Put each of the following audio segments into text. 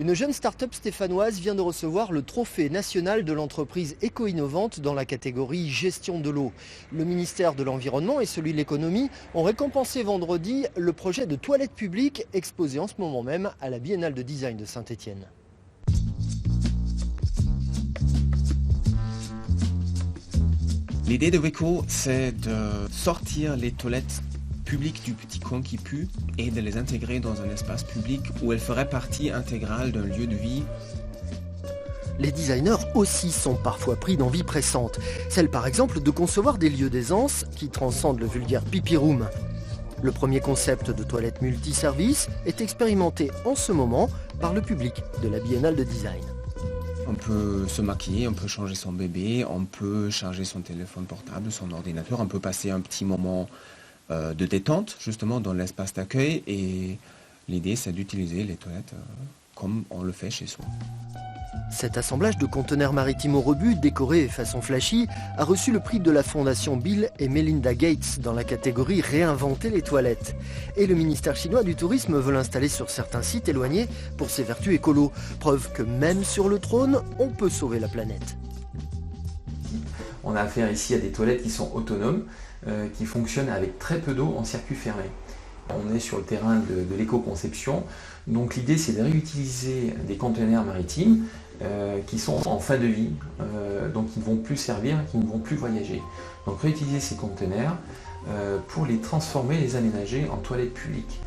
Une jeune start-up stéphanoise vient de recevoir le trophée national de l'entreprise éco-innovante dans la catégorie gestion de l'eau. Le ministère de l'Environnement et celui de l'Économie ont récompensé vendredi le projet de toilette publique exposé en ce moment même à la Biennale de design de Saint-Étienne. L'idée de Weco, c'est de sortir les toilettes publiques du petit coin qui pue et de les intégrer dans un espace public où elles feraient partie intégrale d'un lieu de vie. Les designers aussi sont parfois pris d'envie pressante. Celle par exemple de concevoir des lieux d'aisance qui transcendent le vulgaire pipi room. Le premier concept de toilette multiservice est expérimenté en ce moment par le public de la Biennale de design. On peut se maquiller, on peut changer son bébé, on peut charger son téléphone portable, son ordinateur, on peut passer un petit moment de détente justement dans l'espace d'accueil et l'idée c'est d'utiliser les toilettes comme on le fait chez soi. Cet assemblage de conteneurs maritimes au rebut, décorés façon flashy, a reçu le prix de la fondation Bill et Melinda Gates dans la catégorie Réinventer les toilettes. Et le ministère chinois du tourisme veut l'installer sur certains sites éloignés pour ses vertus écolo. Preuve que même sur le trône, on peut sauver la planète. On a affaire ici à des toilettes qui sont autonomes, qui fonctionnent avec très peu d'eau en circuit fermé. On est sur le terrain de l'éco-conception, donc l'idée c'est de réutiliser des conteneurs maritimes qui sont en fin de vie, donc qui ne vont plus servir, qui ne vont plus voyager. Donc réutiliser ces conteneurs pour les transformer, les aménager en toilettes publiques.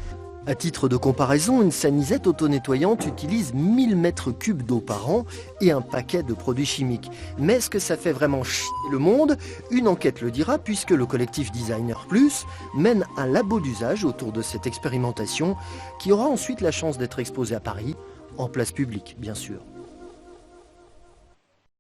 À titre de comparaison, une sanisette auto-nettoyante utilise 1000 mètres cubes d'eau par an et un paquet de produits chimiques. Mais est-ce que ça fait vraiment chier le monde? Une enquête le dira puisque le collectif Designer Plus mène un labo d'usage autour de cette expérimentation qui aura ensuite la chance d'être exposée à Paris, en place publique bien sûr.